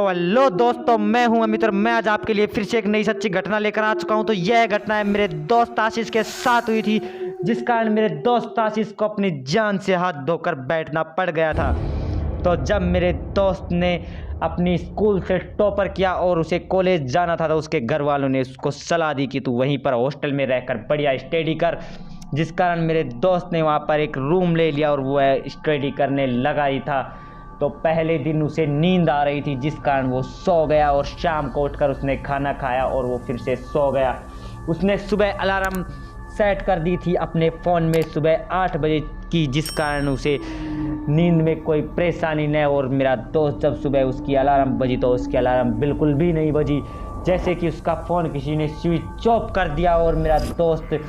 तो हेलो दोस्तों, मैं हूं अमित और मैं आज आपके लिए फिर से एक नई सच्ची घटना लेकर आ चुका हूं। तो यह घटना है मेरे दोस्त आशीष के साथ हुई थी, जिस कारण मेरे दोस्त आशीष को अपनी जान से हाथ धोकर बैठना पड़ गया था। तो जब मेरे दोस्त ने अपनी स्कूल से टॉपर किया और उसे कॉलेज जाना था, तो उसके घर वालों ने उसको सलाह दी कि तू वहीं पर हॉस्टल में रहकर बढ़िया स्टडी कर, जिस कारण मेरे दोस्त ने वहाँ पर एक रूम ले लिया और वो स्टडी करने लगा ही था। तो पहले दिन उसे नींद आ रही थी, जिस कारण वो सो गया और शाम को उठकर उसने खाना खाया और वो फिर से सो गया। उसने सुबह अलार्म सेट कर दी थी अपने फ़ोन में सुबह 8 बजे की, जिस कारण उसे नींद में कोई परेशानी न। और मेरा दोस्त जब सुबह उसकी अलार्म बजी तो उसकी अलार्म बिल्कुल भी नहीं बजी, जैसे कि उसका फ़ोन किसी ने स्विच ऑफ कर दिया। और मेरा दोस्त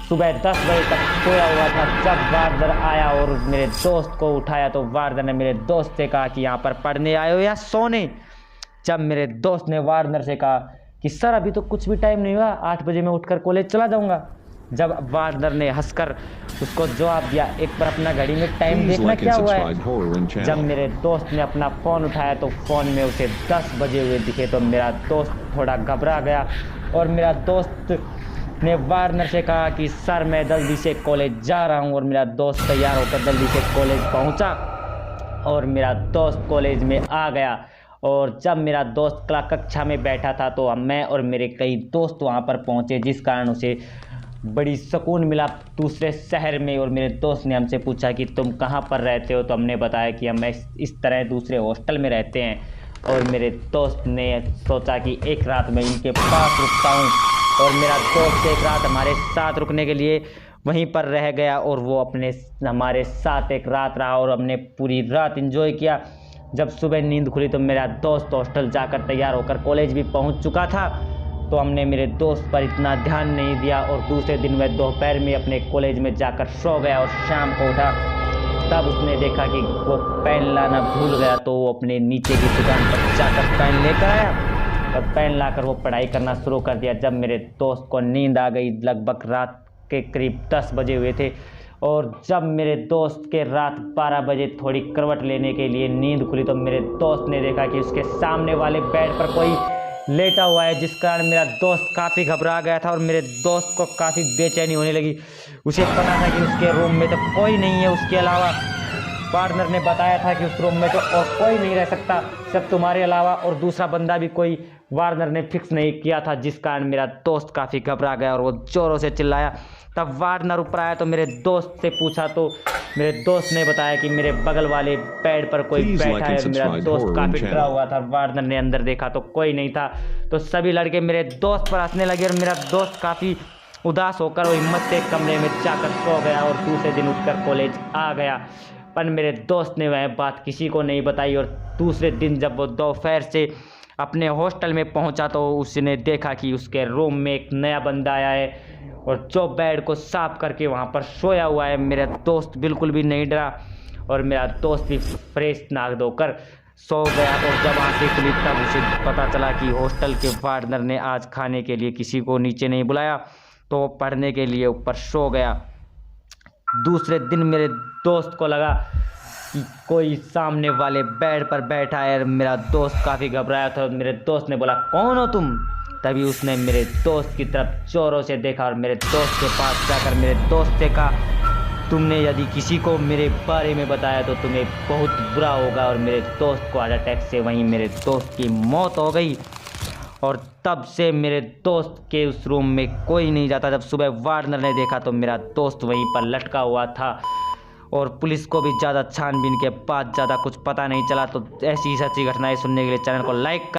सुबह 10 बजे तक सोया हुआ था। जब वार्डन आया और मेरे दोस्त को उठाया तो वार्डन ने मेरे दोस्त से कहा कि यहाँ पर पढ़ने आए हो या सोने। जब मेरे दोस्त ने वार्डन से कहा कि सर अभी तो कुछ भी टाइम नहीं हुआ, 8 बजे मैं उठकर कॉलेज चला जाऊँगा। जब वार्डन ने हंसकर उसको जवाब दिया, एक बार अपना घड़ी में टाइम देखना क्या हुआ है। जब मेरे दोस्त ने अपना फ़ोन उठाया तो फ़ोन में उसे 10 बजे हुए दिखे। तो मेरा दोस्त थोड़ा घबरा गया और मेरा दोस्त ने वार्डन से कहा कि सर मैं जल्दी से कॉलेज जा रहा हूँ। और मेरा दोस्त तैयार होकर जल्दी से कॉलेज पहुँचा और मेरा दोस्त कॉलेज में आ गया। और जब मेरा दोस्त कक्षा में बैठा था तो मैं और मेरे कई दोस्त वहाँ पर पहुँचे, जिस कारण उसे बड़ी सुकून मिला दूसरे शहर में। और मेरे दोस्त ने हमसे पूछा कि तुम कहाँ पर रहते हो, तो हमने बताया कि हम इस तरह दूसरे हॉस्टल में रहते हैं। और मेरे दोस्त ने सोचा कि एक रात मैं इनके पास रुकता हूँ। और मेरा दोस्त एक रात हमारे साथ रुकने के लिए वहीं पर रह गया और वो हमारे साथ एक रात रहा और हमने पूरी रात एंजॉय किया। जब सुबह नींद खुली तो मेरा दोस्त हॉस्टल जाकर तैयार होकर कॉलेज भी पहुंच चुका था। तो हमने मेरे दोस्त पर इतना ध्यान नहीं दिया और दूसरे दिन वह दोपहर में अपने कॉलेज में जाकर सो गया। और शाम को उठा तब उसने देखा कि वो पेन लाना भूल गया। तो वो अपने नीचे की दुकान पर जाकर पेन लेकर आया और पेन लाकर वो पढ़ाई करना शुरू कर दिया। जब मेरे दोस्त को नींद आ गई, लगभग रात के करीब 10 बजे हुए थे। और जब मेरे दोस्त के रात 12 बजे थोड़ी करवट लेने के लिए नींद खुली तो मेरे दोस्त ने देखा कि उसके सामने वाले बेड पर कोई लेटा हुआ है, जिस कारण मेरा दोस्त काफ़ी घबरा गया था और मेरे दोस्त को काफ़ी बेचैनी होने लगी। उसे पता था कि उसके रूम में तो कोई नहीं है उसके अलावा। पार्टनर ने बताया था कि उस रूम में तो और कोई नहीं रह सकता सिर्फ तुम्हारे अलावा, और दूसरा बंदा भी कोई वार्नर ने फिक्स नहीं किया था, जिस कारण मेरा दोस्त काफ़ी घबरा गया और वो ज़ोरों से चिल्लाया। तब वार्नर ऊपर आया तो मेरे दोस्त से पूछा तो मेरे दोस्त ने बताया कि मेरे बगल वाले बेड पर कोई बैठा है। मेरा दोस्त काफ़ी डरा हुआ था। वार्नर ने अंदर देखा तो कोई नहीं था। तो सभी लड़के मेरे दोस्त पर हंसने लगे और मेरा दोस्त काफ़ी उदास होकर वो हिम्मत से कमरे में जाकर सो गया और दूसरे दिन उठकर कॉलेज आ गया। पर मेरे दोस्त ने वह बात किसी को नहीं बताई। और दूसरे दिन जब वो दोपहर से अपने हॉस्टल में पहुंचा तो उसने देखा कि उसके रूम में एक नया बंदा आया है और जो बेड को साफ करके वहां पर सोया हुआ है। मेरा दोस्त बिल्कुल भी नहीं डरा और मेरा दोस्त भी फ्रेश नाक धोकर सो गया। और जब आंखें खुली तब उसे पता चला कि हॉस्टल के वार्डनर ने आज खाने के लिए किसी को नीचे नहीं बुलाया, तो वो पढ़ने के लिए ऊपर सो गया। दूसरे दिन मेरे दोस्त को लगा कि कोई सामने वाले बेड पर बैठा है। मेरा दोस्त काफ़ी घबराया था। मेरे दोस्त ने बोला कौन हो तुम। तभी उसने मेरे दोस्त की तरफ जोरों से देखा और मेरे दोस्त के पास जाकर मेरे दोस्त से कहा तुमने यदि किसी को मेरे बारे में बताया तो तुम्हें बहुत बुरा होगा। और मेरे दोस्त को हार्ट अटैक से वहीं मेरे दोस्त की मौत हो गई। और तब से मेरे दोस्त के उस रूम में कोई नहीं जाता। जब सुबह वार्डनर ने देखा तो मेरा दोस्त वहीं पर लटका हुआ था और पुलिस को भी ज़्यादा छानबीन के बाद ज़्यादा कुछ पता नहीं चला। तो ऐसी ही सच्ची घटनाएं सुनने के लिए चैनल को लाइक